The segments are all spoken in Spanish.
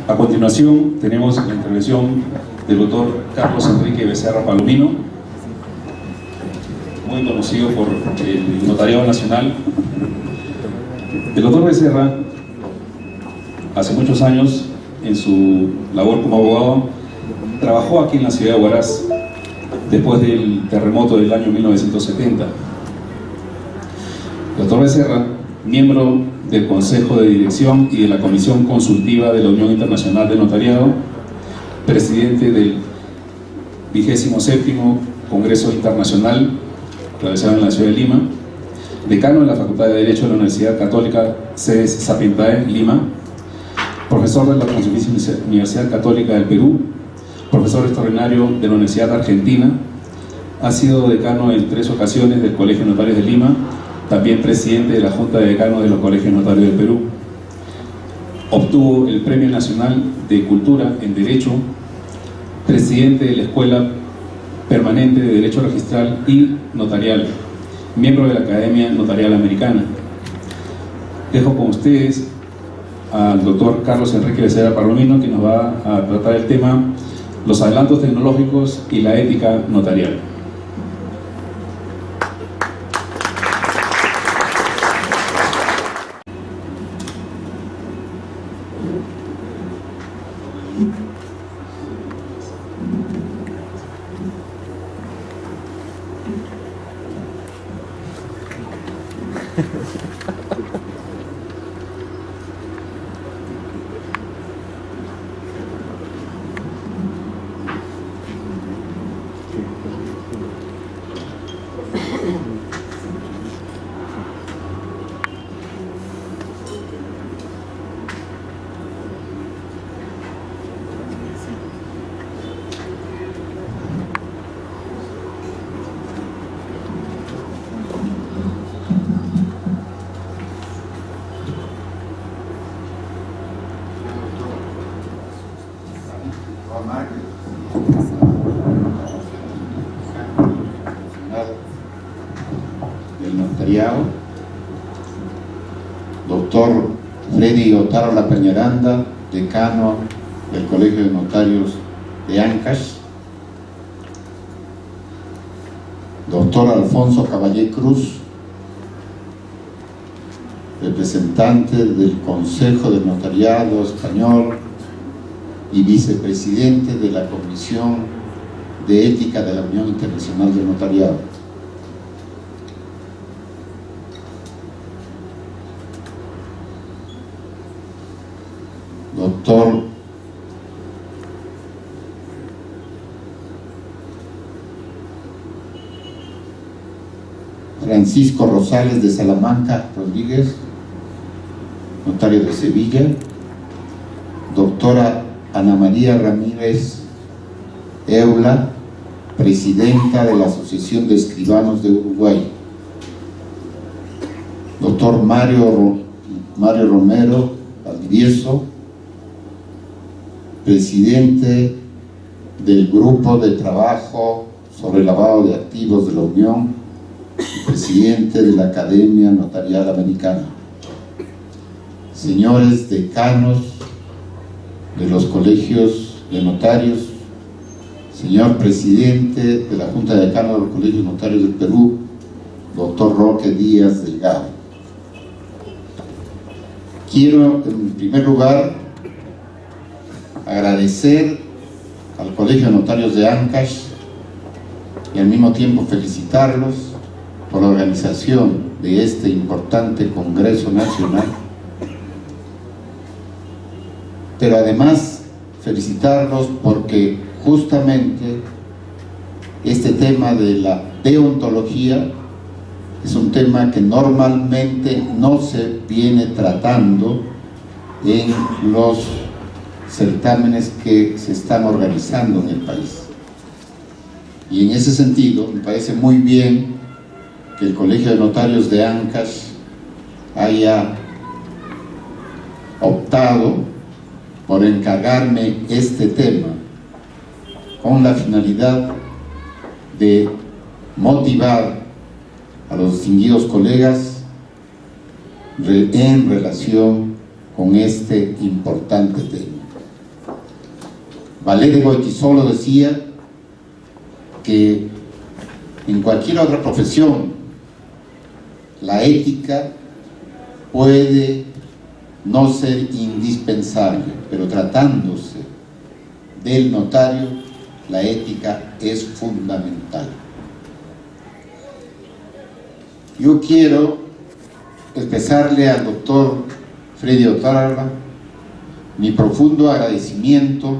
A continuación tenemos la intervención del doctor Carlos Enrique Becerra Palomino, muy conocido por el Notariado Nacional. El doctor Becerra, hace muchos años, en su labor como abogado, trabajó aquí en la ciudad de Huaraz, después del terremoto del año 1970. El doctor Becerra, miembro del Consejo de Dirección y de la Comisión Consultiva de la Unión Internacional de Notariado, presidente del 27º Congreso Internacional, realizado en la ciudad de Lima, decano de la Facultad de Derecho de la Universidad Católica Sedes Sapientae, Lima, profesor de la Pontificia Universidad Católica del Perú, profesor extraordinario de la Universidad Argentina, ha sido decano en 3 ocasiones del Colegio de Notarios de Lima, también presidente de la Junta de Decanos de los Colegios Notarios del Perú. Obtuvo el Premio Nacional de Cultura en Derecho, presidente de la Escuela Permanente de Derecho Registral y Notarial, miembro de la Academia Notarial Americana. Dejo con ustedes al doctor Carlos Enrique Becerra Palomino, que nos va a tratar el tema los adelantos tecnológicos y la ética notarial. Del notariado, doctor Freddy Otaro La Peñaranda, decano del Colegio de Notarios de Ancash, doctor Alfonso Caballé Cruz, representante del Consejo del Notariado Español y vicepresidente de la Comisión de Ética de la Unión Internacional del Notariado. Doctor Francisco Rosales de Salamanca Rodríguez, notario de Sevilla. Doctora Ana María Ramírez Eula, presidenta de la Asociación de Escribanos de Uruguay. Doctor Mario Romero Valdivieso, presidente del Grupo de Trabajo sobre el Lavado de Activos de la Unión y presidente de la Academia Notarial Americana. Señores decanos de los colegios de notarios, señor presidente de la Junta de Decanos de los Colegios Notarios del Perú, doctor Roque Díaz Delgado. Quiero, en primer lugar, agradecer al Colegio de Notarios de Ancash y al mismo tiempo felicitarlos por la organización de este importante Congreso Nacional, pero además felicitarlos porque justamente este tema de la deontología es un tema que normalmente no se viene tratando en los certámenes que se están organizando en el país. Y en ese sentido me parece muy bien que el Colegio de Notarios de Ancash haya optado por encargarme este tema con la finalidad de motivar a los distinguidos colegas en relación con este importante tema. Valé de Goytisolo decía que en cualquier otra profesión la ética puede no ser indispensable, pero tratándose del notario, la ética es fundamental. Yo quiero expresarle al doctor Freddy Otárola mi profundo agradecimiento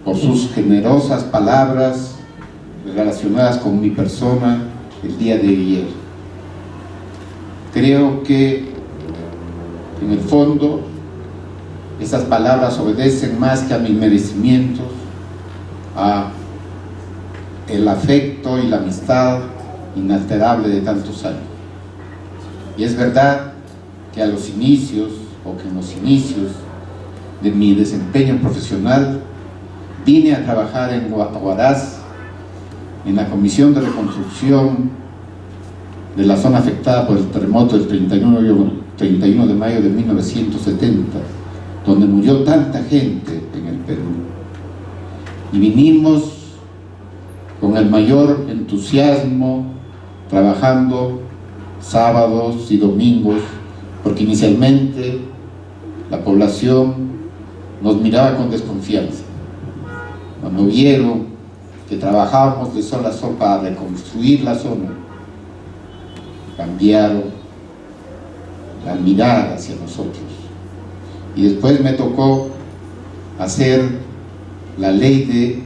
por sus generosas palabras relacionadas con mi persona el día de ayer. Creo que en el fondo esas palabras obedecen más que a mis merecimientos, a el afecto y la amistad inalterable de tantos años. Y es verdad que a los inicios, o que en los inicios de mi desempeño profesional, vine a trabajar en Huaraz, en la Comisión de Reconstrucción de la zona afectada por el terremoto del 31 de mayo de 1970, donde murió tanta gente en el Perú. Y vinimos con el mayor entusiasmo, trabajando sábados y domingos, porque inicialmente la población nos miraba con desconfianza. Cuando vieron que trabajábamos de sol a sol para reconstruir la zona, cambiaron la mirada hacia nosotros. Y después me tocó hacer la ley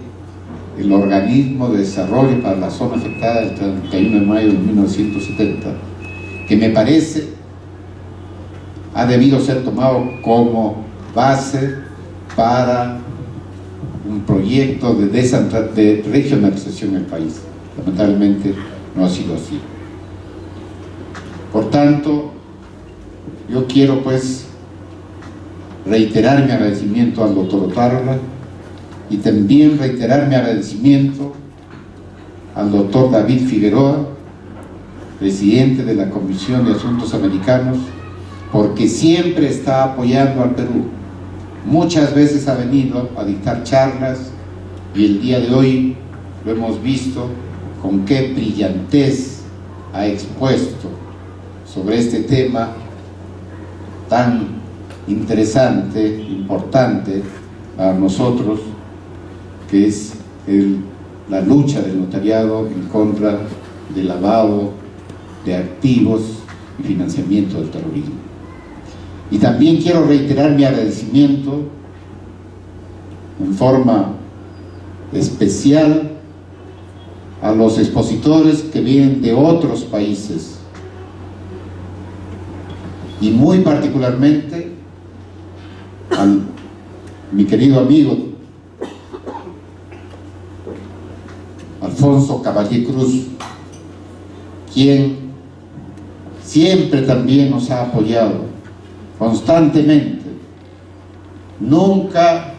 del Organismo de Desarrollo para la Zona Afectada del 31 de mayo de 1970, que me parece ha debido ser tomado como base para un proyecto de regionalización en el país. Lamentablemente no ha sido así. Por tanto, yo quiero pues reiterar mi agradecimiento al doctor Otárola y también reiterar mi agradecimiento al doctor David Figueroa, presidente de la Comisión de Asuntos Americanos, porque siempre está apoyando al Perú. Muchas veces ha venido a dictar charlas y el día de hoy lo hemos visto con qué brillantez ha expuesto sobre este tema tan interesante, importante para nosotros, que es la lucha del notariado en contra del lavado de activos y financiamiento del terrorismo. Y también quiero reiterar mi agradecimiento en forma especial a los expositores que vienen de otros países y muy particularmente a mi querido amigo Alfonso Caballé Cruz, quien siempre también nos ha apoyado constantemente, nunca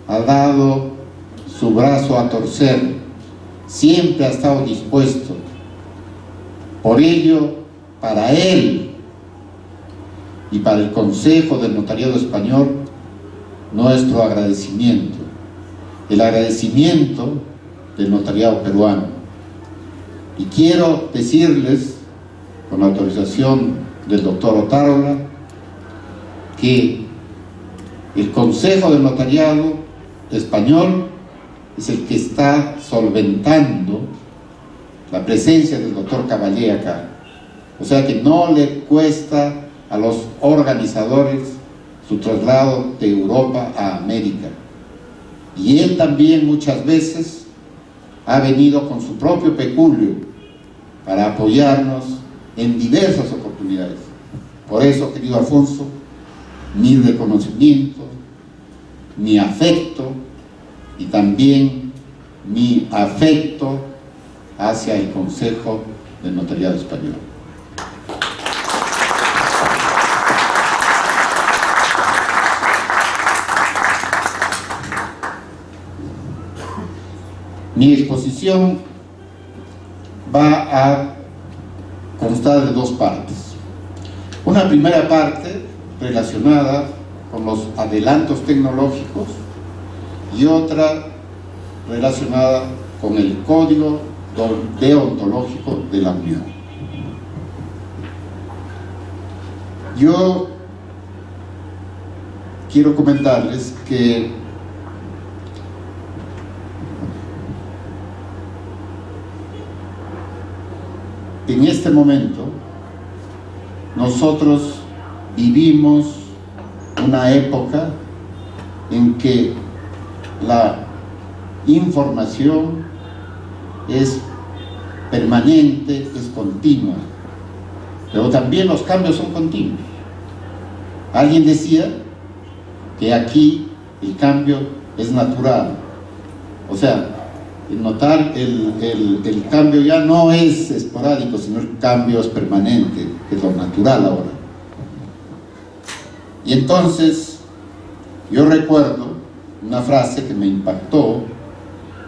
ha dado su brazo a torcer, siempre ha estado dispuesto. Por ello, para él y para el Consejo del Notariado Español, nuestro agradecimiento, el agradecimiento del notariado peruano. Y quiero decirles, con la autorización del doctor Otárola, que el Consejo del Notariado Español es el que está solventando la presencia del doctor Caballé acá. O sea que no le cuesta a los organizadores su traslado de Europa a América. Y él también muchas veces ha venido con su propio peculio para apoyarnos en diversas oportunidades. Por eso, querido Alfonso, mi reconocimiento, mi afecto y también mi afecto hacia el Consejo del Notariado Español. Mi exposición va a constar de dos partes. Una primera parte relacionada con los adelantos tecnológicos y otra relacionada con el Código Deontológico de la Unión. Yo quiero comentarles que en este momento nosotros vivimos una época en que la información es permanente, es continua, pero también los cambios son continuos. Alguien decía que aquí el cambio es natural, o sea, el notar el cambio ya no es esporádico, sino el cambio es permanente, que es lo natural ahora. Y entonces yo recuerdo una frase que me impactó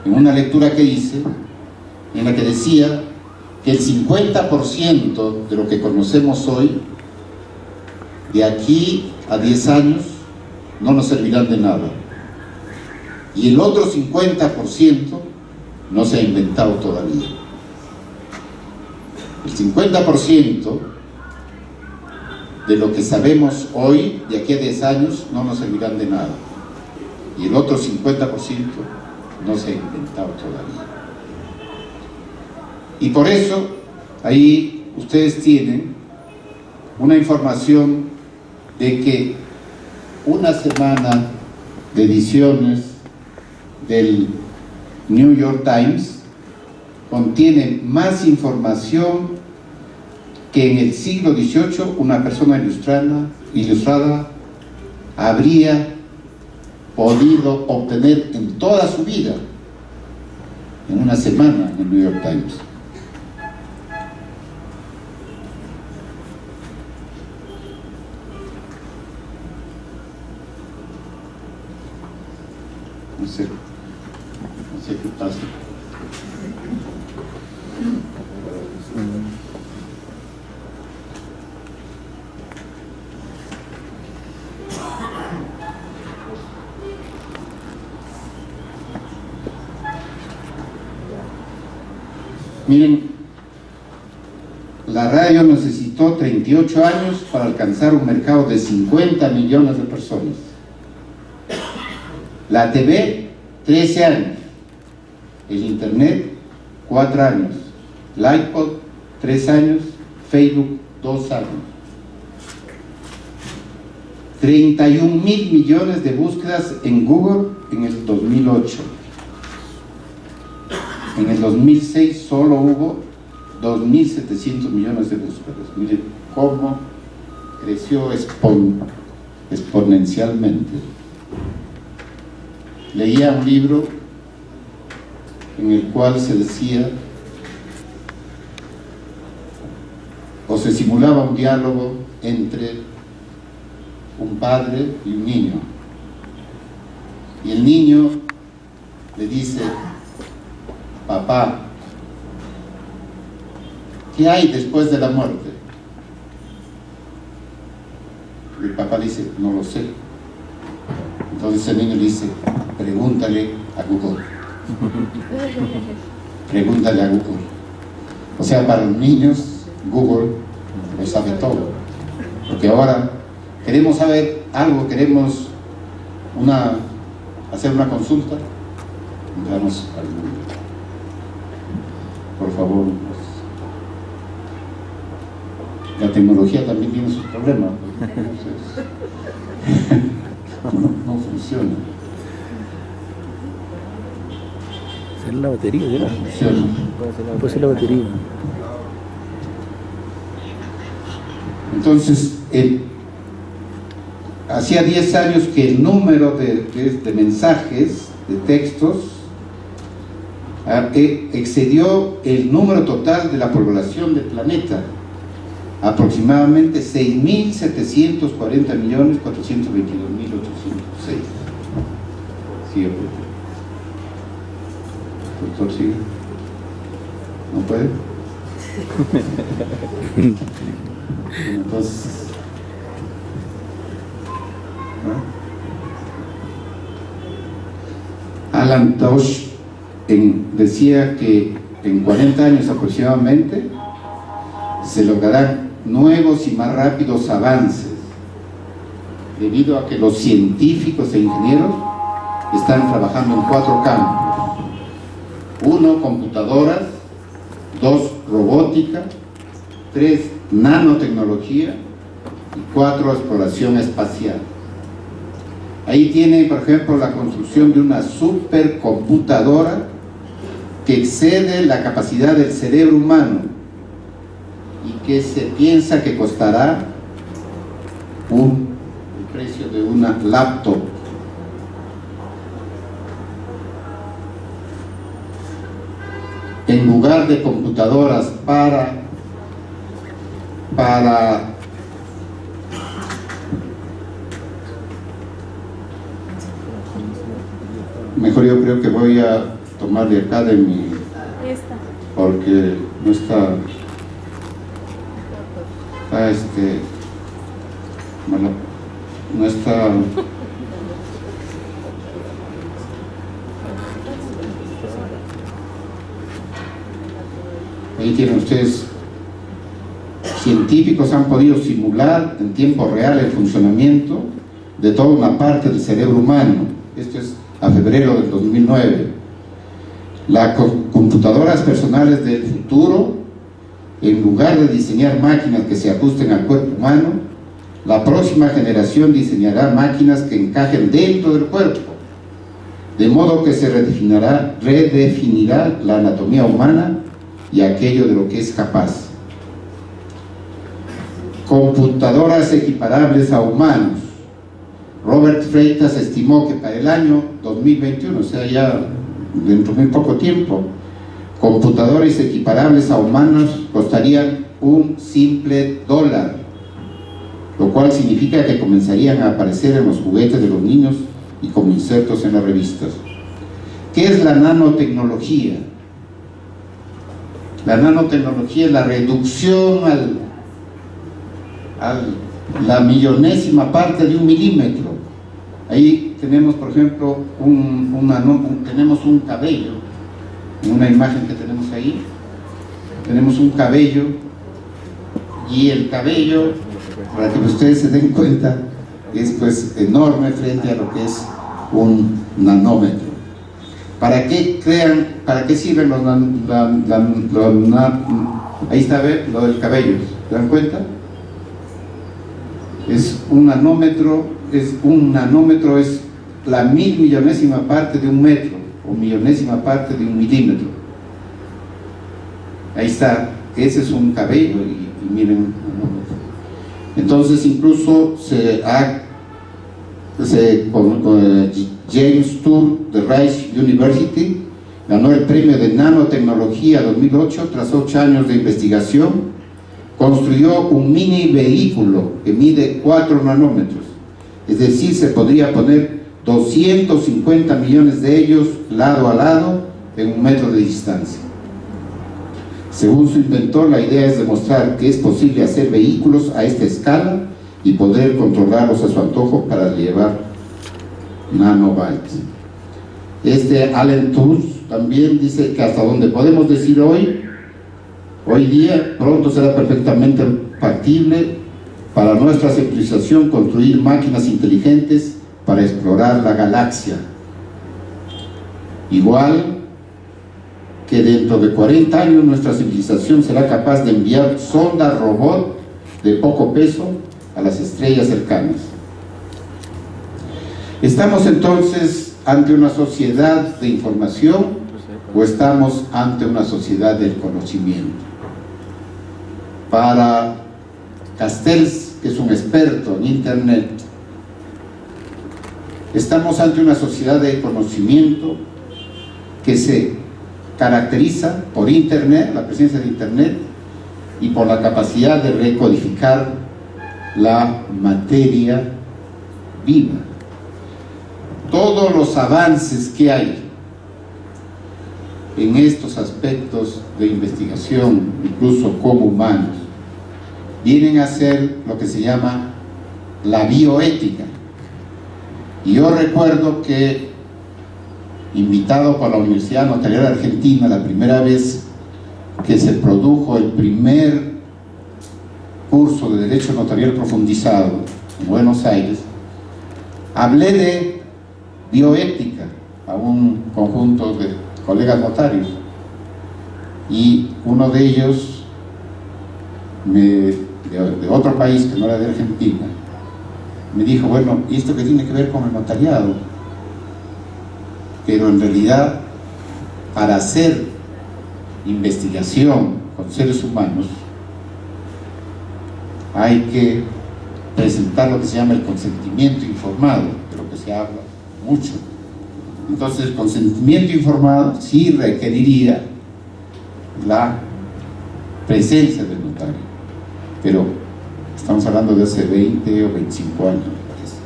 en una lectura que hice, en la que decía que el 50% de lo que conocemos hoy, de aquí a 10 años, no nos servirán de nada. Y el otro 50% no se ha inventado todavía. El 50% de lo que sabemos hoy, de aquí a 10 años, no nos servirán de nada. Y el otro 50% no se ha inventado todavía. Y por eso, ahí ustedes tienen una información de que una semana de ediciones del New York Times contiene más información que en el siglo XVIII una persona ilustrada habría podido obtener en toda su vida, en una semana en el New York Times. No sé qué pasa. Miren, la radio necesitó 38 años para alcanzar un mercado de 50 millones de personas. La TV, 13 años. El Internet, 4 años. El iPod, 3 años. Facebook, 2 años. 31.000 millones de búsquedas en Google en el 2008. En el 2006 solo hubo 2.700 millones de búsquedas. Miren cómo creció exponencialmente. Leía un libro en el cual se decía o se simulaba un diálogo entre un padre y un niño, y el niño le dice: papá, ¿qué hay después de la muerte? Y el papá dice: no lo sé. Entonces el niño le dice: pregúntale a Google. Pregúntale a Google. O sea, para los niños Google lo sabe todo, porque ahora queremos saber algo, queremos hacer una consulta, entramos al Google. Por favor, la tecnología también tiene sus problemas, no funciona. Es la batería, ¿verdad? Funciona. Puede ser la batería. Entonces, hacía 10 años que el número de mensajes, de textos, excedió el número total de la población del planeta, aproximadamente 6.740.422.806. Sí, doctor, sigue. ¿No puede? Entonces, Alan Touch decía que en 40 años aproximadamente se lograrán nuevos y más rápidos avances, debido a que los científicos e ingenieros están trabajando en 4 campos: 1, computadoras; 2, robótica; 3, nanotecnología; y 4, exploración espacial. Ahí tiene, por ejemplo, la construcción de una supercomputadora que excede la capacidad del cerebro humano y que se piensa que costará el precio de una laptop. En lugar de computadoras mejor yo creo que voy a tomar de acá de mi, porque no está, bueno, no está. Ahí tienen ustedes: científicos han podido simular en tiempo real el funcionamiento de toda una parte del cerebro humano. Esto es a febrero del 2009. Las computadoras personales del futuro, en lugar de diseñar máquinas que se ajusten al cuerpo humano, la próxima generación diseñará máquinas que encajen dentro del cuerpo, de modo que se redefinirá la anatomía humana y aquello de lo que es capaz. Computadoras equiparables a humanos. Robert Freitas estimó que para el año 2021, o sea, ya dentro de muy poco tiempo, computadores equiparables a humanos costarían un simple $1, lo cual significa que comenzarían a aparecer en los juguetes de los niños y como insertos en las revistas. ¿Qué es la nanotecnología? La nanotecnología es la reducción la millonésima parte de un milímetro. Ahí tenemos, por ejemplo, tenemos un cabello. En una imagen que tenemos ahí, tenemos un cabello, y el cabello, para que ustedes se den cuenta, es pues enorme frente a lo que es un nanómetro. ¿Para qué sirven los ahí está, ve, lo del cabello? ¿Se dan cuenta? Un nanómetro es la 1000.000.000ésima parte de un metro, o millonésima parte de un milímetro. Ahí está, ese es un cabello, y miren. Entonces, incluso James Tour de Rice University ganó el premio de nanotecnología 2008 tras 8 años de investigación. Construyó un mini vehículo que mide 4 nanómetros, es decir, se podría poner 250 millones de ellos lado a lado en 1 metro de distancia. Según su inventor, la idea es demostrar que es posible hacer vehículos a esta escala y poder controlarlos a su antojo para llevar nanobytes. Alan Touch también dice que hasta donde podemos decir hoy día, pronto será perfectamente factible para nuestra civilización construir máquinas inteligentes para explorar la galaxia. Igual que dentro de 40 años nuestra civilización será capaz de enviar sondas robot de poco peso a las estrellas cercanas. ¿Estamos entonces ante una sociedad de información o estamos ante una sociedad del conocimiento? Para Castells, que es un experto en internet, estamos ante una sociedad de conocimiento que se caracteriza por internet, la presencia de internet, y por la capacidad de recodificar la materia viva. Todos los avances que hay en estos aspectos de investigación, incluso como humanos, vienen a ser lo que se llama la bioética. Y yo recuerdo que invitado por la Universidad Notarial Argentina, la primera vez que se produjo el primer curso de Derecho Notarial Profundizado en Buenos Aires, hablé de bioética a un conjunto de colegas notarios, y uno de ellos, de otro país que no era de Argentina, me dijo: bueno, ¿y esto qué tiene que ver con el notariado? Pero en realidad, para hacer investigación con seres humanos, hay que presentar lo que se llama el consentimiento informado, de lo que se habla mucho. Entonces, el consentimiento informado sí requeriría la presencia del notario, pero estamos hablando de hace 20 o 25 años, me parece.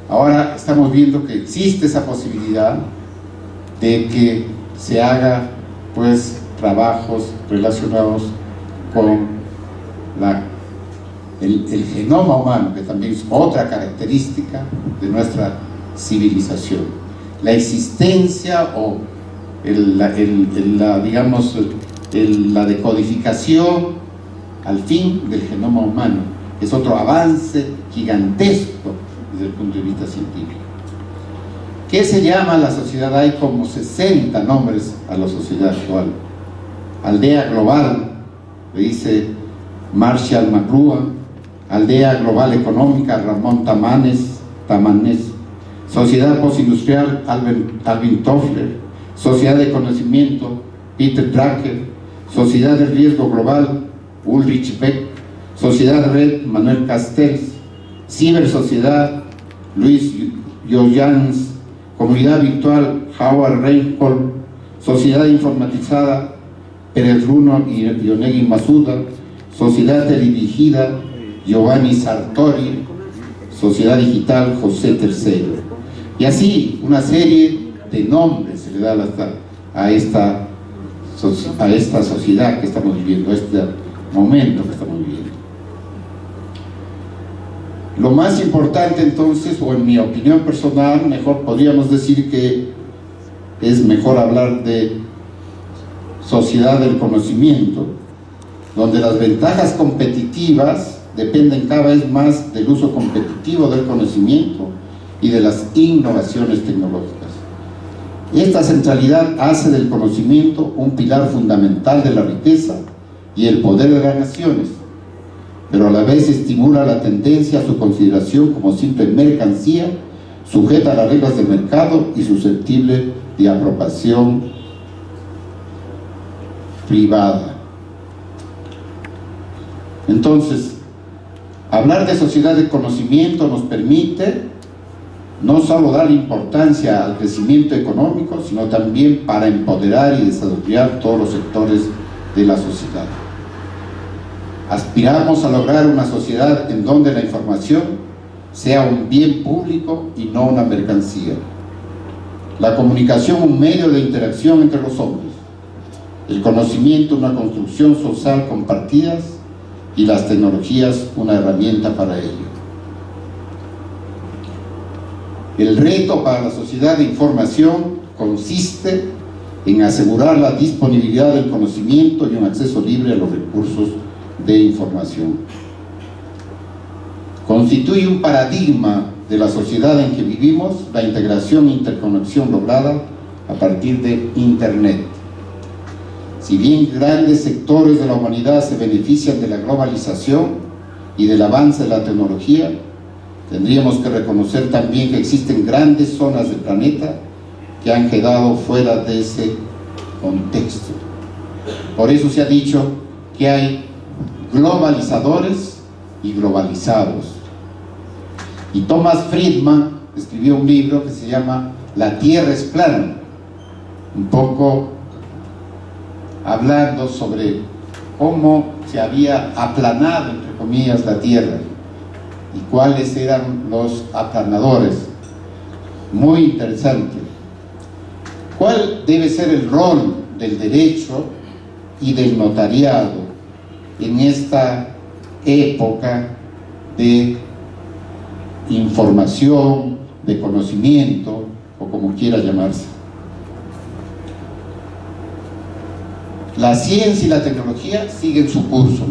Ahora estamos viendo que existe esa posibilidad de que se haga, pues, trabajos relacionados con el genoma humano, que también es otra característica de nuestra civilización. La existencia o la decodificación al fin del genoma humano es otro avance gigantesco desde el punto de vista científico. ¿Qué se llama la sociedad? Hay como 60 nombres a la sociedad actual. Aldea global, le dice Marshall McLuhan. Aldea global económica, Ramón Tamanes. Sociedad postindustrial, Alvin Toffler. Sociedad de conocimiento, Peter Drucker. Sociedad de riesgo global, Ulrich Beck. Sociedad red, Manuel Castells. Cibersociedad, Luis Joyans. Comunidad virtual, Howard Reinhold. Sociedad informatizada, Pérez Runo y Yonegui Masuda. Sociedad teledirigida, Giovanni Sartori. Sociedad digital, José III. Y así una serie de nombres se le da a esta sociedad que estamos viviendo, a este momento que estamos viviendo. Lo más importante entonces, o en mi opinión personal, mejor podríamos decir que es mejor hablar de sociedad del conocimiento, donde las ventajas competitivas dependen cada vez más del uso competitivo del conocimiento y de las innovaciones tecnológicas. Esta centralidad hace del conocimiento un pilar fundamental de la riqueza y el poder de las naciones, pero a la vez estimula la tendencia a su consideración como simple mercancía sujeta a las reglas del mercado y susceptible de apropiación privada. Entonces, hablar de sociedad de conocimiento nos permite no solo dar importancia al crecimiento económico, sino también para empoderar y desarrollar todos los sectores de la sociedad. Aspiramos a lograr una sociedad en donde la información sea un bien público y no una mercancía. La comunicación un medio de interacción entre los hombres. El conocimiento una construcción social compartida y las tecnologías una herramienta para ello. El reto para la sociedad de información consiste en asegurar la disponibilidad del conocimiento y un acceso libre a los recursos de información. Constituye un paradigma de la sociedad en que vivimos la integración e interconexión lograda a partir de Internet. Si bien grandes sectores de la humanidad se benefician de la globalización y del avance de la tecnología, tendríamos que reconocer también que existen grandes zonas del planeta que han quedado fuera de ese contexto. Por eso se ha dicho que hay globalizadores y globalizados. Y Thomas Friedman escribió un libro que se llama La Tierra es plana, un poco hablando sobre cómo se había aplanado, entre comillas, la Tierra y cuáles eran los aplanadores. Muy interesante. ¿Cuál debe ser el rol del derecho y del notariado en esta época de información, de conocimiento, o como quiera llamarse. La ciencia y la tecnología siguen su curso.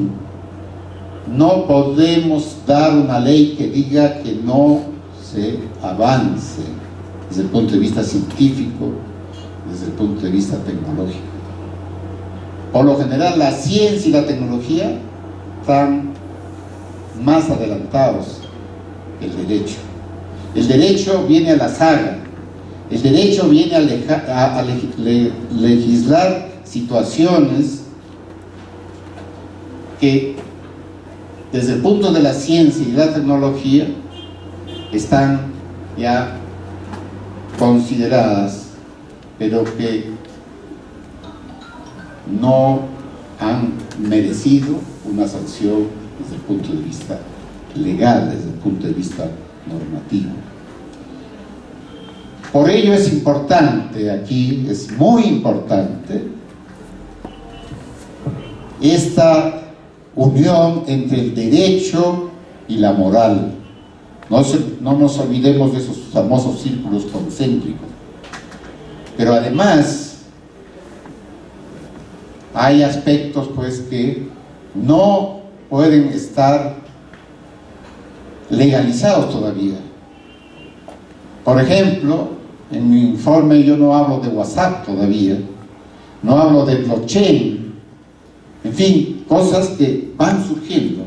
No podemos dar una ley que diga que no se avance desde el punto de vista científico, desde el punto de vista tecnológico. Por lo general, la ciencia y la tecnología están más adelantados que el derecho. El derecho viene a la saga. El derecho viene a legislar situaciones que desde el punto de la ciencia y la tecnología están ya consideradas, pero que no han merecido una sanción desde el punto de vista legal, desde el punto de vista normativo. Por ello es importante aquí, es muy importante, esta unión entre el derecho y la moral. No nos olvidemos de esos famosos círculos concéntricos. Pero además hay aspectos pues que no pueden estar legalizados todavía. Por ejemplo, en mi informe yo no hablo de WhatsApp todavía, no hablo de blockchain, en fin, cosas que van surgiendo,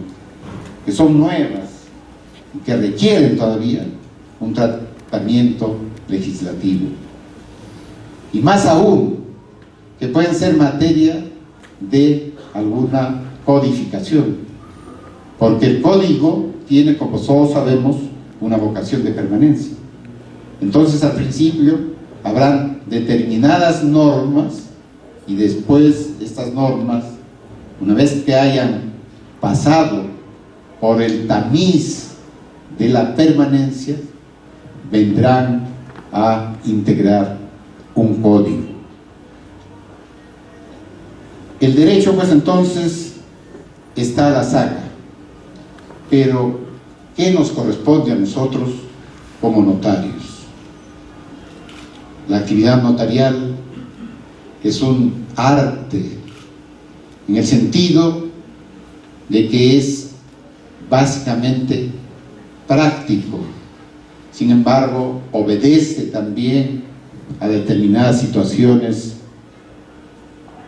que son nuevas y que requieren todavía un tratamiento legislativo. Y más aún, que pueden ser materia de alguna codificación, porque el código tiene, como todos sabemos, una vocación de permanencia. Entonces, al principio habrán determinadas normas y después estas normas, una vez que hayan pasado por el tamiz de la permanencia, vendrán a integrar un código. El derecho, pues entonces, está a la saga. Pero, ¿qué nos corresponde a nosotros como notarios? La actividad notarial es un arte, en el sentido de que es básicamente práctico. Sin embargo, obedece también a determinadas situaciones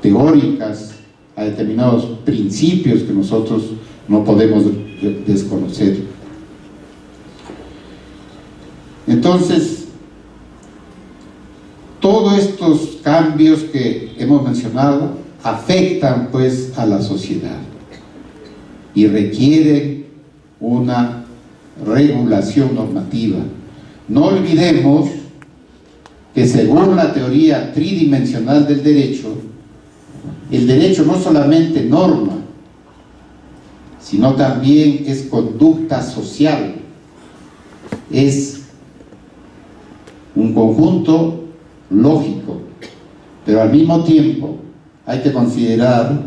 teóricas, a determinados principios que nosotros no podemos desconocer. Entonces, todos estos cambios que hemos mencionado afectan pues a la sociedad y requieren una regulación normativa. No olvidemos que según la teoría tridimensional del derecho, el derecho no solamente norma, sino también es conducta social, es un conjunto lógico, pero al mismo tiempo hay que considerar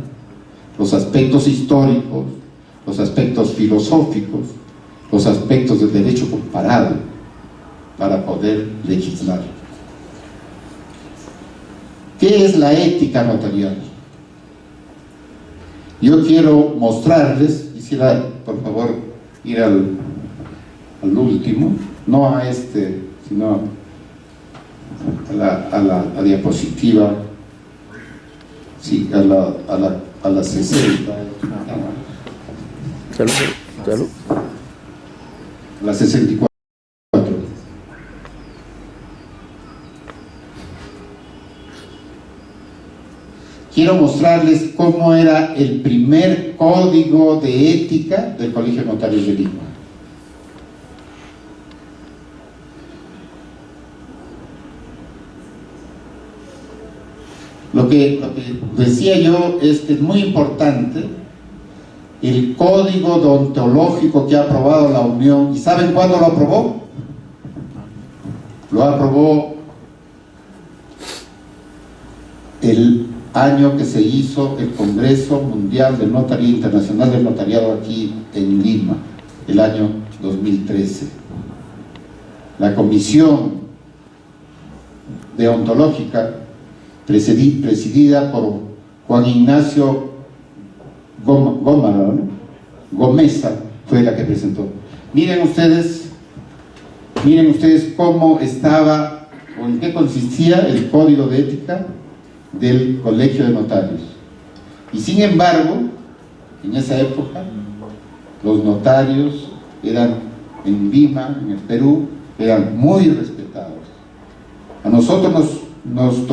los aspectos históricos, los aspectos filosóficos, los aspectos del derecho comparado para poder legislar. ¿Qué es la ética notarial? Yo quiero mostrarles, quisiera por favor ir al último, no a este, sino a la diapositiva, sí, a la 60. Salud, salud. La 64. Quiero mostrarles cómo era el primer código de ética del Colegio de Notarios de Lima. Lo que decía yo es que es muy importante el código deontológico que ha aprobado la Unión. ¿Y saben cuándo lo aprobó? Lo aprobó el año que se hizo el Congreso Mundial de Notaría Internacional del Notariado aquí en Lima, el año 2013. La Comisión deontológica presidida por Juan Ignacio Gomesa, fue la que presentó. Miren ustedes cómo estaba o en qué consistía el código de ética del Colegio de Notarios. Y sin embargo, en esa época, los notarios eran, en Lima, en el Perú, eran muy respetados. A nosotros nos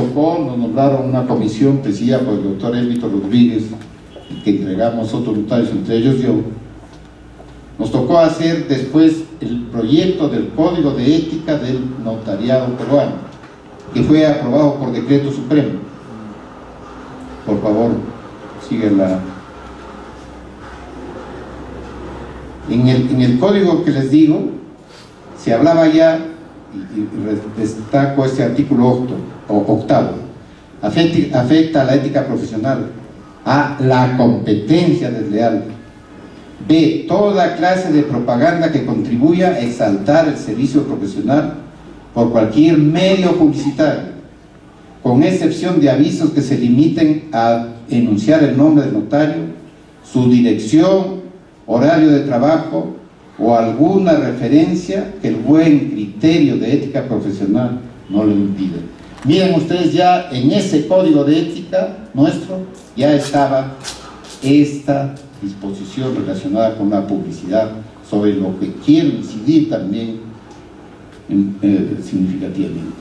nombraron una comisión presidida por el doctor Elvito Rodríguez, que entregamos otros notarios, entre ellos yo. Nos tocó hacer después el proyecto del Código de Ética del Notariado Peruano, que fue aprobado por decreto supremo. Por favor, síguenla. En el código que les digo, se hablaba ya, y destaco este artículo octavo, afecta a la ética profesional, a la competencia desleal. B. Toda clase de propaganda que contribuya a exaltar el servicio profesional por cualquier medio publicitario, con excepción de avisos que se limiten a enunciar el nombre del notario, su dirección, horario de trabajo o alguna referencia que el buen criterio de ética profesional no lo impida. Miren ustedes, ya en ese código de ética nuestro ya estaba esta disposición relacionada con la publicidad, sobre lo que quiero incidir también significativamente.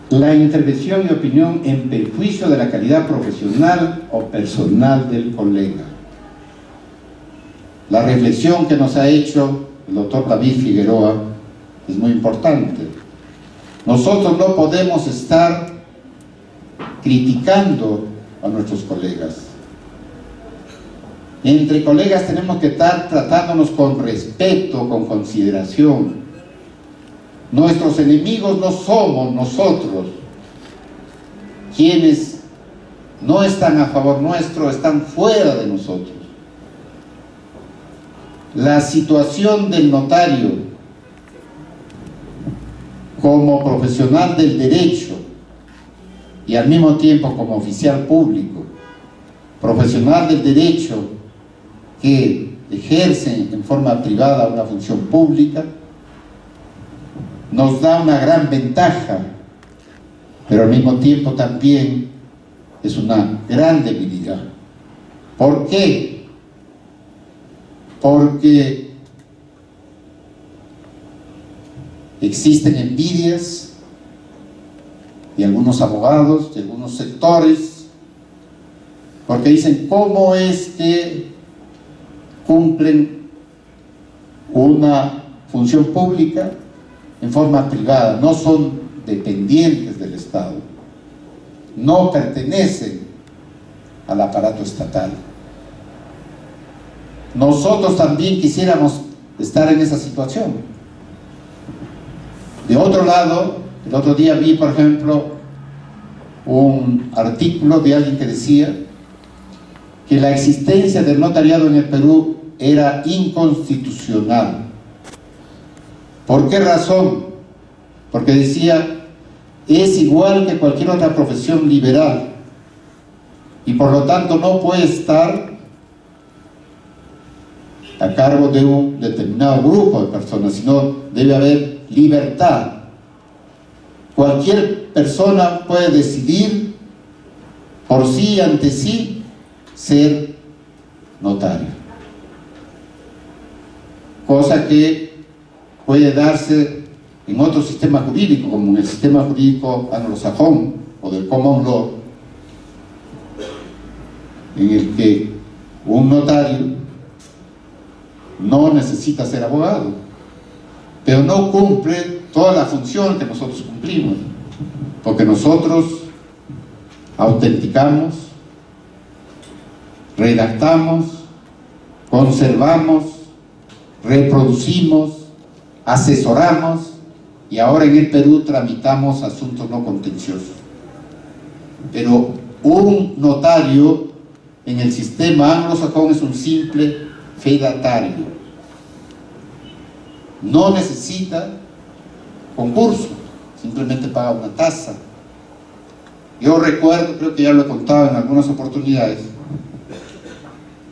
La intervención y opinión en perjuicio de la calidad profesional o personal del colega. La reflexión que nos ha hecho el doctor David Figueroa es muy importante. Nosotros no podemos estar criticando a nuestros colegas. Entre colegas tenemos que estar tratándonos con respeto, con consideración. Nuestros enemigos no somos nosotros. Quienes no están a favor nuestro están fuera de nosotros. La situación del notario como profesional del derecho y al mismo tiempo como oficial público, profesional del derecho que ejerce en forma privada una función pública, nos da una gran ventaja, pero al mismo tiempo también es una gran debilidad. ¿Por qué? Porque existen envidias y algunos abogados de algunos sectores, porque dicen: ¿cómo es que cumplen una función pública en forma privada? No son dependientes del Estado, no pertenecen al aparato estatal. Nosotros también quisiéramos estar en esa situación. De otro lado, el otro día vi, por ejemplo, un artículo de alguien que decía que la existencia del notariado en el Perú era inconstitucional. ¿Por qué razón? Porque decía: es igual que cualquier otra profesión liberal y por lo tanto no puede estar a cargo de un determinado grupo de personas, sino debe haber libertad. Cualquier persona puede decidir por sí, ante sí, ser notario, cosa que puede darse en otro sistema jurídico, como en el sistema jurídico anglosajón o del common law, en el que un notario no necesita ser abogado, pero no cumple toda la función que nosotros cumplimos, porque nosotros autenticamos, redactamos, conservamos, reproducimos, asesoramos y ahora en el Perú tramitamos asuntos no contenciosos. Pero un notario en el sistema anglosajón es un simple fedatario. No necesita concurso, simplemente paga una tasa. Yo recuerdo, creo que ya lo he contado en algunas oportunidades,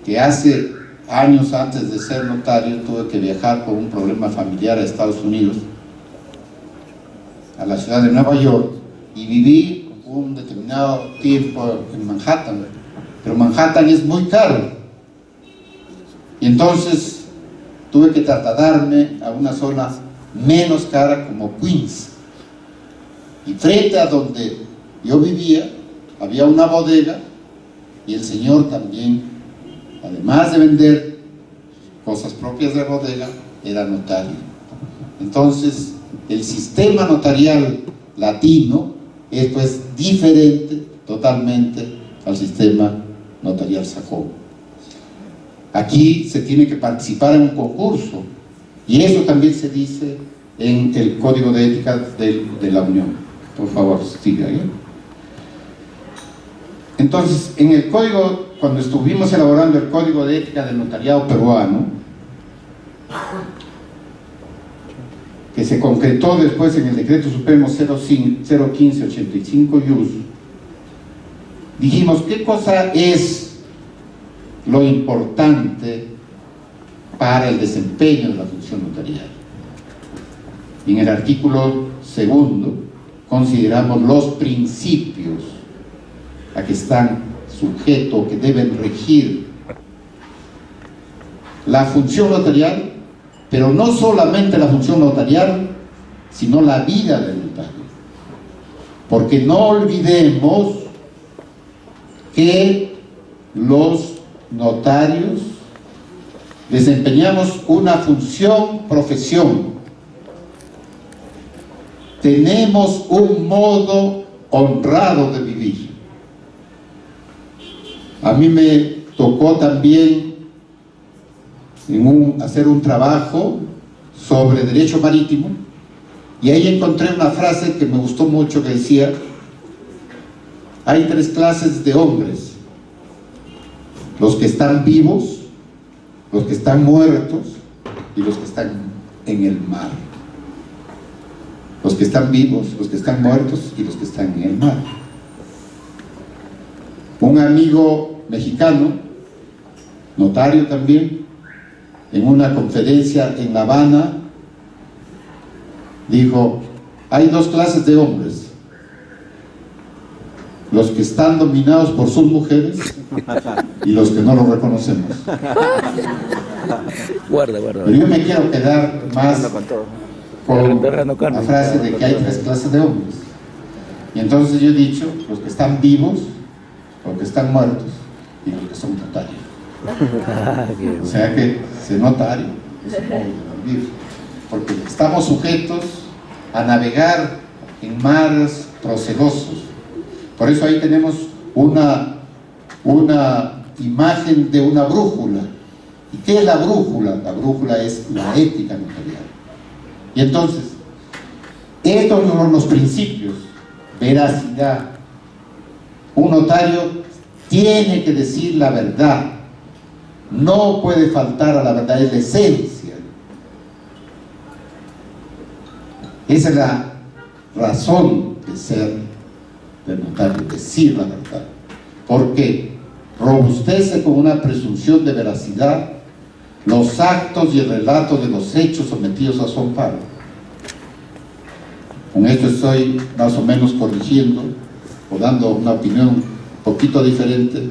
que hace años antes de ser notario tuve que viajar por un problema familiar a Estados Unidos, a la ciudad de Nueva York, y viví un determinado tiempo en Manhattan, pero Manhattan es muy caro, y entonces tuve que trasladarme a una zona menos cara como Queens, y frente a donde yo vivía había una bodega, y el señor también, además de vender cosas propias de bodega, era notario. Entonces el sistema notarial latino es pues diferente totalmente al sistema notarial sajón. Aquí se tiene que participar en un concurso, y eso también se dice en el Código de Ética de la Unión. Por favor, siga ahí. Entonces, en el código, cuando estuvimos elaborando el Código de Ética del Notariado peruano, que se concretó después en el Decreto Supremo 01585-IUS, dijimos, ¿qué cosa es lo importante para el desempeño de la función notarial? Y en el artículo 2 consideramos los principios a que están sujetos, que deben regir la función notarial, pero no solamente la función notarial, sino la vida del notario. Porque no olvidemos que los notarios desempeñamos una función, profesión. Tenemos un modo honrado de vivir. A mí me tocó también hacer un trabajo sobre derecho marítimo, y ahí encontré una frase que me gustó mucho, que decía: hay 3 clases de hombres: los que están vivos, los que están muertos y los que están en el mar. Los que están vivos, los que están muertos y los que están en el mar. Un amigo mexicano, notario también, en una conferencia en La Habana, dijo: hay 2 clases de hombres: los que están dominados por sus mujeres y los que no lo reconocemos. Guarda. Pero yo me quiero quedar más con la frase de que hay 3 clases de hombres. Y entonces yo he dicho: los que están vivos, los que están muertos y los que son notarios. O sea que ser notario es un modo de vivir, porque estamos sujetos a navegar en mares procelosos. Por eso ahí tenemos una imagen de una brújula. ¿Y qué es la brújula? La brújula es la ética notarial. Y entonces, estos son los principios: veracidad. Un notario tiene que decir la verdad, no puede faltar a la verdad, es la esencia. Esa es la razón de ser del notario, decir la verdad, porque robustece con una presunción de veracidad los actos y el relato de los hechos sometidos a su amparo. Con esto estoy más o menos corrigiendo o dando una opinión un poquito diferente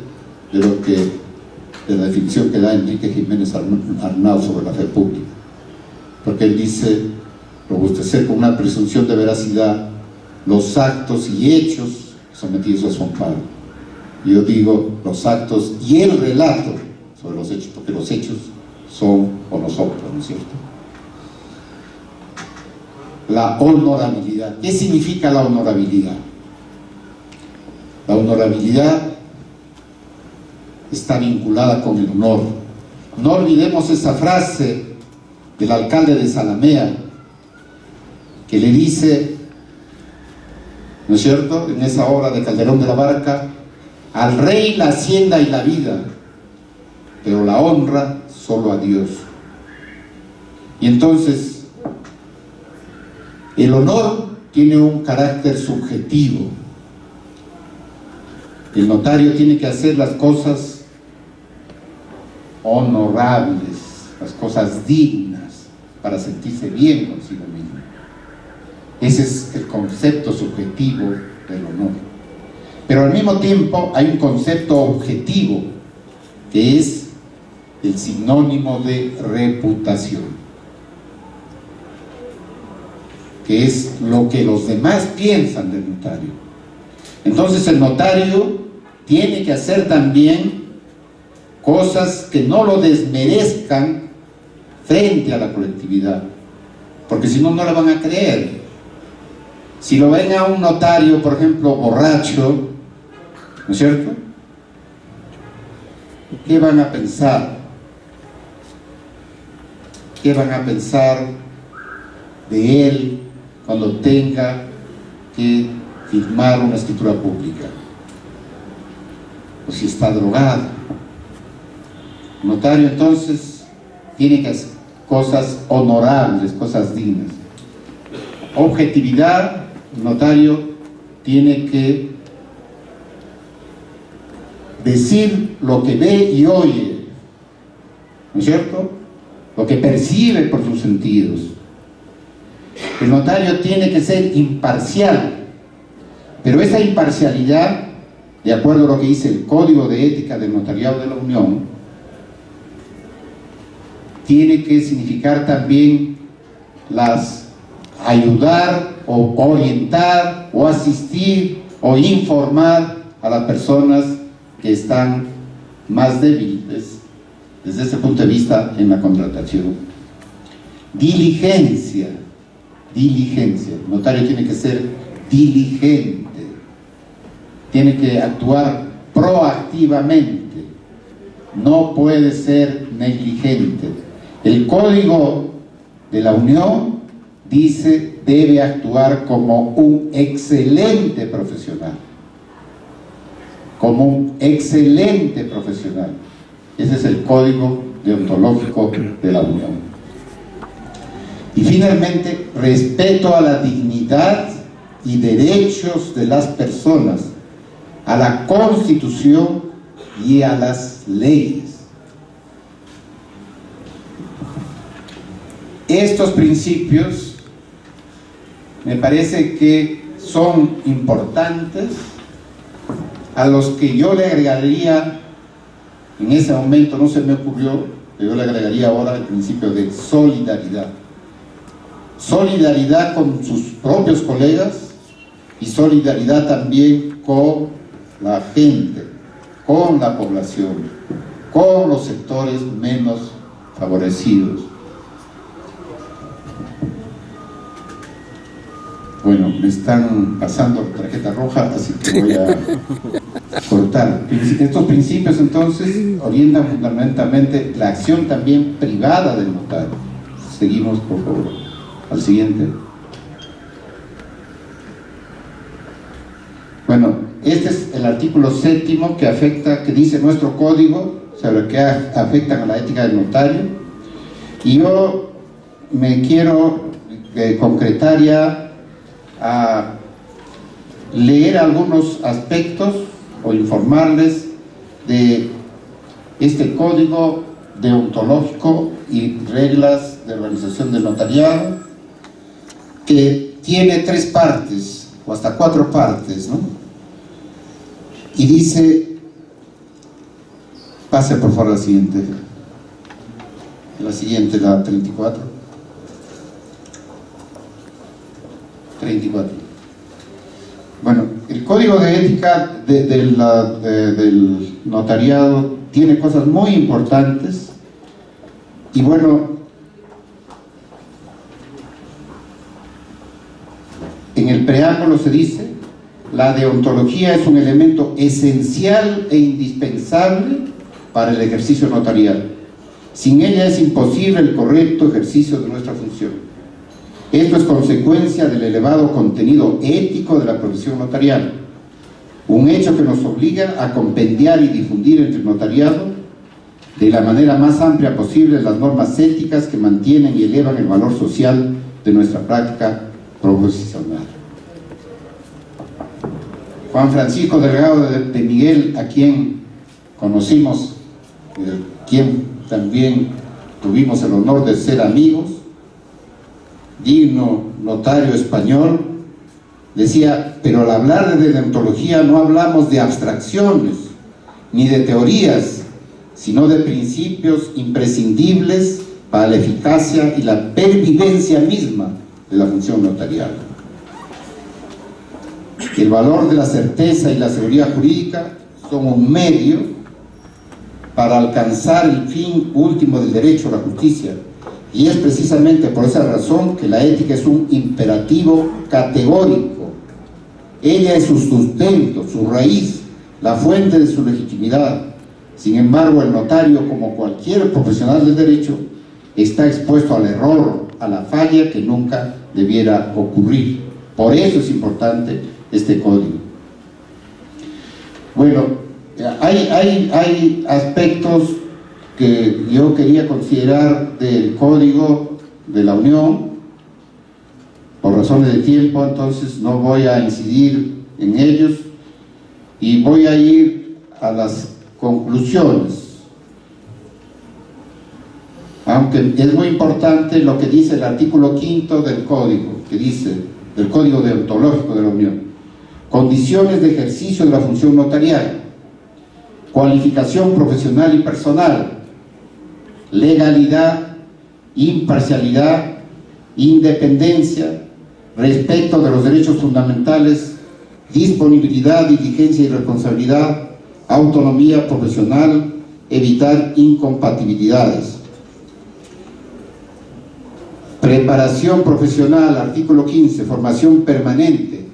de la definición que da Enrique Jiménez Arnau sobre la fe pública, porque él dice: robustecer con una presunción de veracidad los actos y hechos sometidos a su amparo. Y yo digo los actos y el relato sobre los hechos, porque los hechos son o no son, ¿no es cierto? La honorabilidad. ¿Qué significa la honorabilidad? La honorabilidad está vinculada con el honor. No olvidemos esa frase del alcalde de Zalamea, que le dice, ¿no es cierto?, en esa obra de Calderón de la Barca: al rey la hacienda y la vida, pero la honra solo a Dios. Y entonces el honor tiene un carácter subjetivo. El notario tiene que hacer las cosas honorables, las cosas dignas, para sentirse bien consigo mismo. Ese es el concepto subjetivo del honor. Pero al mismo tiempo hay un concepto objetivo, que es el sinónimo de reputación, que es lo que los demás piensan del notario. Entonces el notario tiene que hacer también cosas que no lo desmerezcan frente a la colectividad, porque si no, no le van a creer. Si lo ven a un notario, por ejemplo, borracho, ¿no es cierto?, ¿qué van a pensar? ¿Qué van a pensar de él cuando tenga que firmar una escritura pública? O si está drogado. El notario entonces tiene que hacer cosas honorables, cosas dignas. Objetividad, el notario tiene que decir lo que ve y oye, ¿no es cierto?, lo que percibe por sus sentidos. El notario tiene que ser imparcial, pero esa imparcialidad, de acuerdo a lo que dice el Código de Ética del Notariado de la Unión, tiene que significar también ayudar o orientar o asistir o informar a las personas que están más débiles desde ese punto de vista en la contratación. Diligencia. El notario tiene que ser diligente, tiene que actuar proactivamente, no puede ser negligente. El Código de la Unión dice: debe actuar como un excelente profesional, como un excelente profesional. Ese es el Código deontológico de la Unión. Y finalmente, respeto a la dignidad y derechos de las personas, a la Constitución y a las leyes. Estos principios me parece que son importantes, a los que yo le agregaría, en ese momento no se me ocurrió, pero yo le agregaría ahora el principio de solidaridad. Solidaridad con sus propios colegas y solidaridad también con la gente, con la población, con los sectores menos favorecidos. Bueno, me están pasando tarjeta roja, así que voy a cortar. Estos principios entonces orientan fundamentalmente la acción también privada del notario. Seguimos, por favor. Al siguiente. Bueno, este es el artículo 7º que dice nuestro código sobre qué afectan a la ética del notario. Y yo me quiero concretar ya a leer algunos aspectos o informarles de este código deontológico y reglas de organización del notariado, que tiene 3 partes o hasta 4 partes, ¿no? Y dice, pase por favor a la siguiente, la 34. Bueno, el código de ética del notariado tiene cosas muy importantes y bueno, en el preámbulo se dice: la deontología es un elemento esencial e indispensable para el ejercicio notarial. Sin ella es imposible el correcto ejercicio de nuestra función. Esto es consecuencia del elevado contenido ético de la profesión notarial, un hecho que nos obliga a compendiar y difundir entre el notariado de la manera más amplia posible las normas éticas que mantienen y elevan el valor social de nuestra práctica profesional. Juan Francisco Delgado de Miguel, a quien conocimos, quien también tuvimos el honor de ser amigos, digno notario español, decía: pero al hablar de deontología no hablamos de abstracciones ni de teorías, sino de principios imprescindibles para la eficacia y la pervivencia misma de la función notarial. El valor de la certeza y la seguridad jurídica son un medio para alcanzar el fin último del derecho a la justicia, y es precisamente por esa razón que la ética es un imperativo categórico. Ella es su sustento, su raíz, la fuente de su legitimidad. Sin embargo, el notario, como cualquier profesional del derecho, está expuesto al error, a la falla que nunca debiera ocurrir. Por eso es importante este código. Bueno, hay aspectos que yo quería considerar del Código de la Unión. Por razones de tiempo, entonces no voy a incidir en ellos y voy a ir a las conclusiones. Aunque es muy importante lo que dice el artículo 5 del Código, que dice, del Código Deontológico de la Unión: condiciones de ejercicio de la función notarial, cualificación profesional y personal, legalidad, imparcialidad, independencia, respeto de los derechos fundamentales, disponibilidad, diligencia y responsabilidad, autonomía profesional, evitar incompatibilidades. Preparación profesional, artículo 15, formación permanente.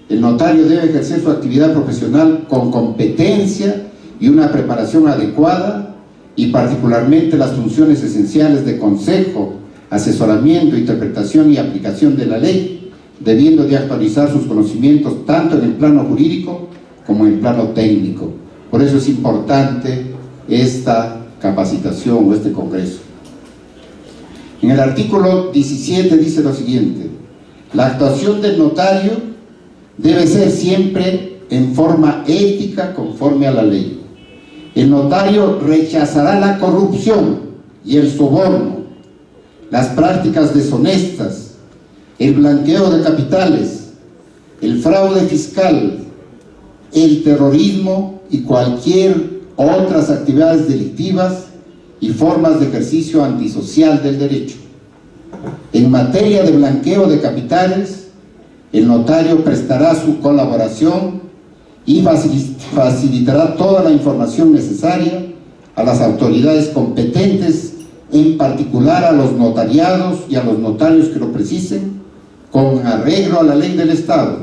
El notario debe ejercer su actividad profesional con competencia y una preparación adecuada, y particularmente las funciones esenciales de consejo, asesoramiento, interpretación y aplicación de la ley, debiendo de actualizar sus conocimientos tanto en el plano jurídico como en el plano técnico. Por eso es importante esta capacitación o este congreso. En el artículo 17 dice lo siguiente: la actuación del notario debe ser siempre en forma ética, conforme a la ley. El notario rechazará la corrupción y el soborno, las prácticas deshonestas, el blanqueo de capitales, el fraude fiscal, el terrorismo y cualquier otras actividades delictivas y formas de ejercicio antisocial del derecho. En materia de blanqueo de capitales, el notario prestará su colaboración y facilitará toda la información necesaria a las autoridades competentes, en particular a los notariados y a los notarios que lo precisen, con arreglo a la ley del Estado,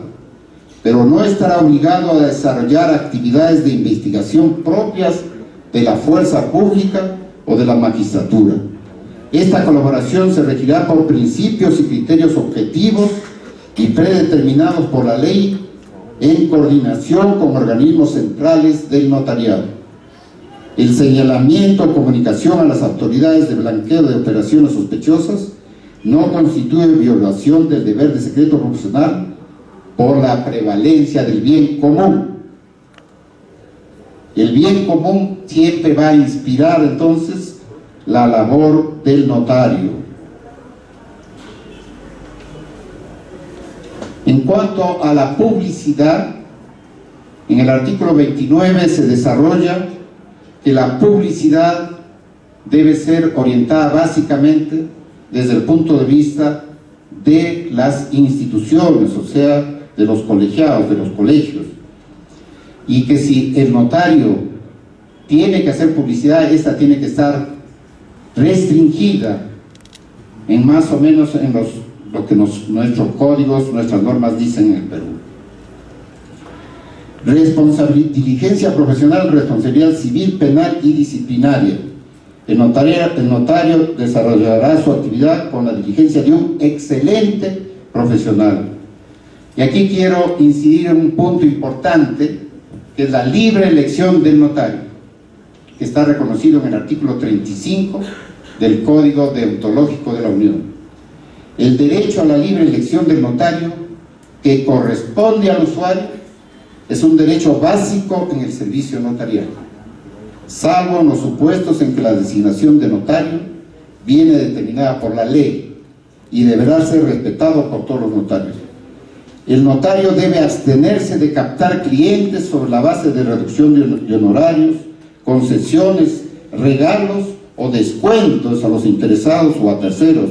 pero no estará obligado a desarrollar actividades de investigación propias de la fuerza pública o de la magistratura. Esta colaboración se regirá por principios y criterios objetivos y predeterminados por la ley, en coordinación con organismos centrales del notariado. El señalamiento o comunicación a las autoridades de blanqueo de operaciones sospechosas no constituye violación del deber de secreto profesional por la prevalencia del bien común. El bien común siempre va a inspirar entonces la labor del notario. En cuanto a la publicidad, en el artículo 29 se desarrolla que la publicidad debe ser orientada básicamente desde el punto de vista de las instituciones, o sea, de los colegiados, de los colegios, y que si el notario tiene que hacer publicidad, esta tiene que estar restringida en más o menos en lo que nuestros códigos, nuestras normas dicen en el Perú. Diligencia profesional, responsabilidad civil, penal y disciplinaria. El notario desarrollará su actividad con la diligencia de un excelente profesional. Y aquí quiero incidir en un punto importante, que es la libre elección del notario, que está reconocido en el artículo 35 del Código Deontológico de la Unión. El derecho a la libre elección del notario, que corresponde al usuario, es un derecho básico en el servicio notarial, salvo en los supuestos en que la designación de notario viene determinada por la ley y deberá ser respetado por todos los notarios. El notario debe abstenerse de captar clientes sobre la base de reducción de honorarios, concesiones, regalos o descuentos a los interesados o a terceros,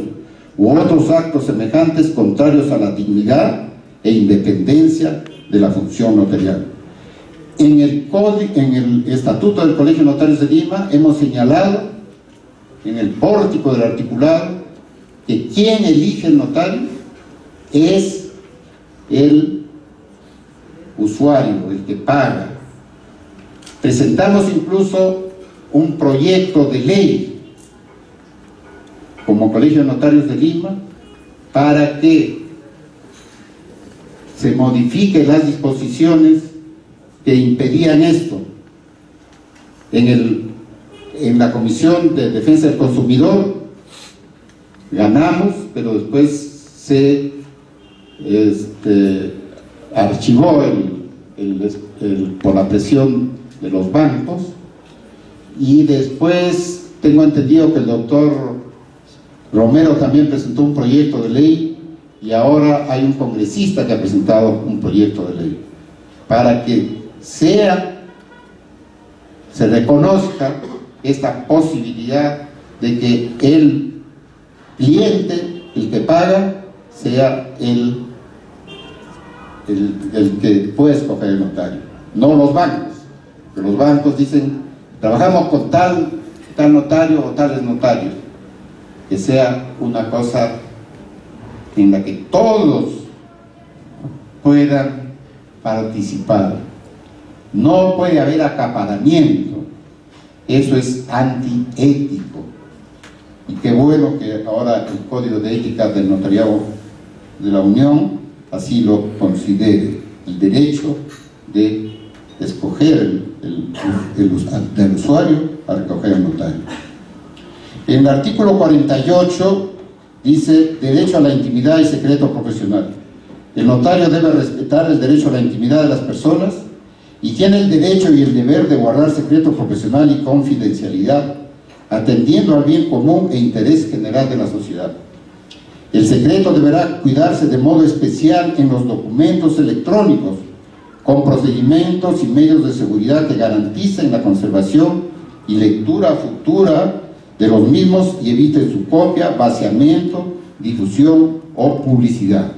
u otros actos semejantes contrarios a la dignidad e independencia de la función notarial. En el Estatuto del Colegio de Notarios de Lima hemos señalado, en el pórtico del articulado, que quien elige el notario es el usuario, el que paga. Presentamos incluso un proyecto de ley como Colegio de Notarios de Lima para que se modifiquen las disposiciones que impedían esto. En la Comisión de Defensa del Consumidor ganamos, pero después se archivó por la presión de los bancos, y después tengo entendido que el doctor Romero también presentó un proyecto de ley, y ahora hay un congresista que ha presentado un proyecto de ley para que se reconozca esta posibilidad de que el cliente, el que paga, sea el que puede escoger el notario, no los bancos. Porque los bancos dicen, trabajamos con tal notario o tales notarios. Que sea una cosa en la que todos puedan participar. No puede haber acaparamiento. Eso es antiético. Y qué bueno que ahora el Código de Ética del Notariado de la Unión así lo considere, el derecho de escoger del usuario a recoger el notario. En el artículo 48 dice: derecho a la intimidad y secreto profesional. El notario debe respetar el derecho a la intimidad de las personas y tiene el derecho y el deber de guardar secreto profesional y confidencialidad, atendiendo al bien común e interés general de la sociedad. El secreto deberá cuidarse de modo especial en los documentos electrónicos, con procedimientos y medios de seguridad que garanticen la conservación y lectura futura de los mismos y eviten su copia, vaciamiento, difusión o publicidad.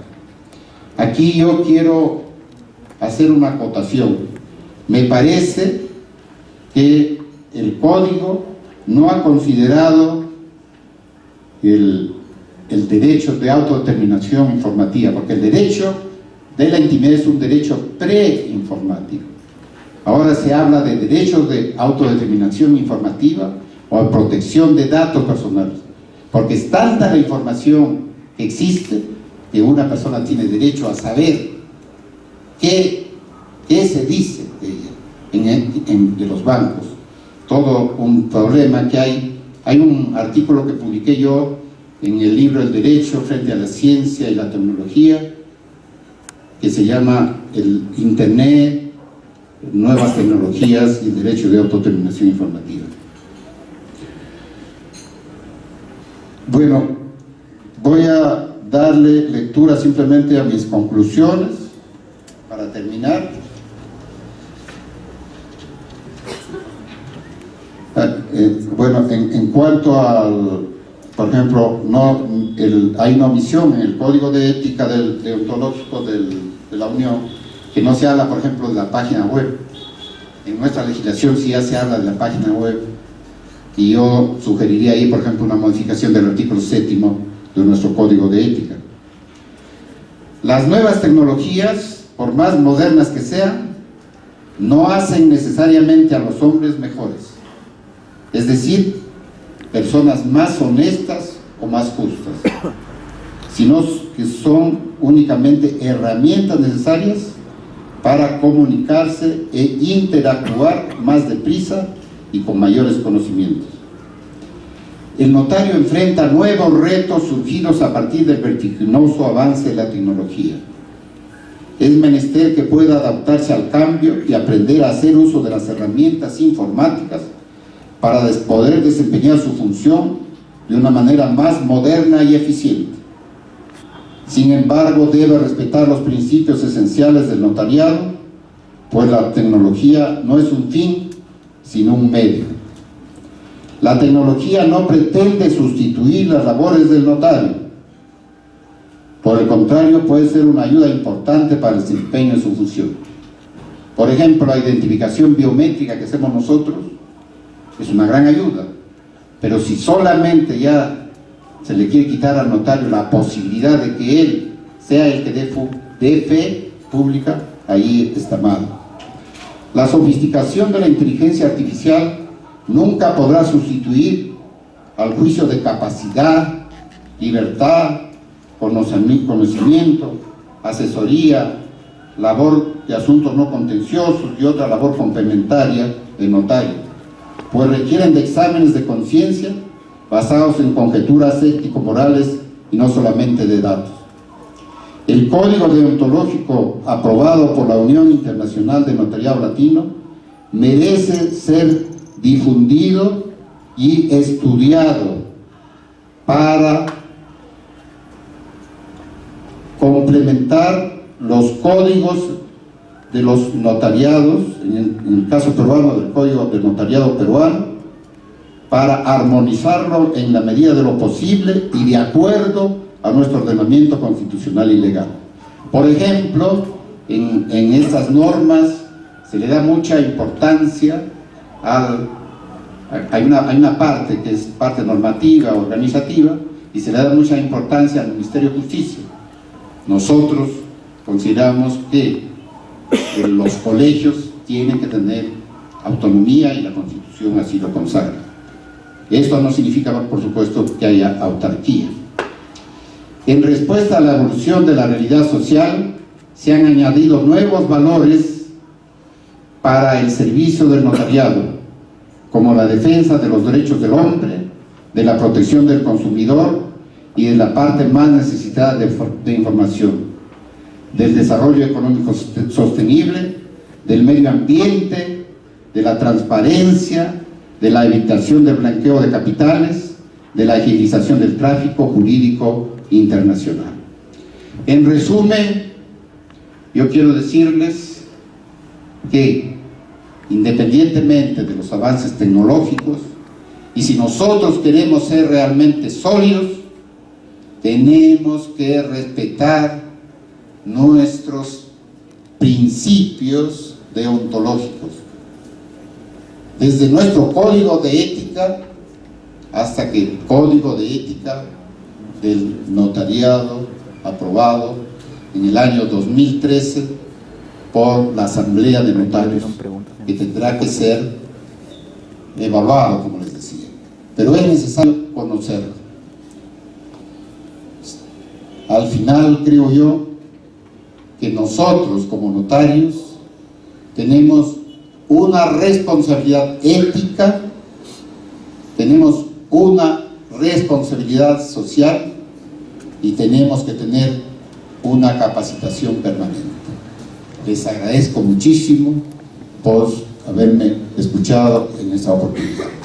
Aquí yo quiero hacer una acotación. Me parece que el código no ha considerado el derecho de autodeterminación informativa, porque el derecho de la intimidad es un derecho preinformático. Ahora se habla de derechos de autodeterminación informativa o de protección de datos personales, porque es tanta la información que existe que una persona tiene derecho a saber qué se dice de ella, de los bancos. Todo un problema que hay un artículo que publiqué yo en el libro El Derecho frente a la Ciencia y la Tecnología, que se llama el Internet, Nuevas Tecnologías y el Derecho de Autodeterminación Informativa. Bueno, voy a darle lectura simplemente a mis conclusiones para terminar. Bueno, en cuanto al, por ejemplo, hay una omisión en el Código de Ética deontológico de la Unión, que no se habla, por ejemplo, de la página web. En nuestra legislación sí ya se habla de la página web, y yo sugeriría ahí, por ejemplo, una modificación del artículo 7º de nuestro Código de Ética. Las nuevas tecnologías, por más modernas que sean, no hacen necesariamente a los hombres mejores, es decir, personas más honestas o más justas, sino que son únicamente herramientas necesarias para comunicarse e interactuar más deprisa y con mayores conocimientos. El notario enfrenta nuevos retos surgidos a partir del vertiginoso avance de la tecnología. Es menester que pueda adaptarse al cambio y aprender a hacer uso de las herramientas informáticas para poder desempeñar su función de una manera más moderna y eficiente. Sin embargo, debe respetar los principios esenciales del notariado, pues la tecnología no es un fin, sino un medio. La tecnología no pretende sustituir las labores del notario. Por el contrario, puede ser una ayuda importante para el desempeño de su función. Por ejemplo, la identificación biométrica que hacemos nosotros es una gran ayuda, pero si solamente ya se le quiere quitar al notario la posibilidad de que él sea el que dé fe pública, ahí está mal. La sofisticación de la inteligencia artificial nunca podrá sustituir al juicio de capacidad, libertad, conocimiento, asesoría, labor de asuntos no contenciosos y otra labor complementaria del notario, pues requieren de exámenes de conciencia basados en conjeturas ético-morales y no solamente de datos. El Código Deontológico aprobado por la Unión Internacional de Notariado Latino merece ser difundido y estudiado para complementar los códigos de los notariados, en el caso peruano del Código del Notariado peruano, para armonizarlo en la medida de lo posible y de acuerdo a nuestro ordenamiento constitucional y legal. Por ejemplo, en estas normas se le da mucha importancia hay una parte que es parte normativa, organizativa, y se le da mucha importancia al Ministerio de Justicia. Nosotros consideramos que los colegios tienen que tener autonomía y la Constitución así lo consagra. Esto no significa, por supuesto, que haya autarquía. En respuesta a la evolución de la realidad social, se han añadido nuevos valores para el servicio del notariado, como la defensa de los derechos del hombre, de la protección del consumidor y de la parte más necesitada de información, del desarrollo económico sostenible, del medio ambiente, de la transparencia, de la evitación del blanqueo de capitales, de la agilización del tráfico jurídico internacional. En resumen, yo quiero decirles que independientemente de los avances tecnológicos, y si nosotros queremos ser realmente sólidos, tenemos que respetar nuestros principios deontológicos, desde nuestro código de ética hasta que el código de ética del notariado aprobado en el año 2013 por la Asamblea de Notarios, que tendrá que ser evaluado, como les decía, pero es necesario conocerlo. Al final, creo yo, que nosotros como notarios tenemos una responsabilidad ética, tenemos una responsabilidad social y tenemos que tener una capacitación permanente. Les agradezco muchísimo por haberme escuchado en esta oportunidad.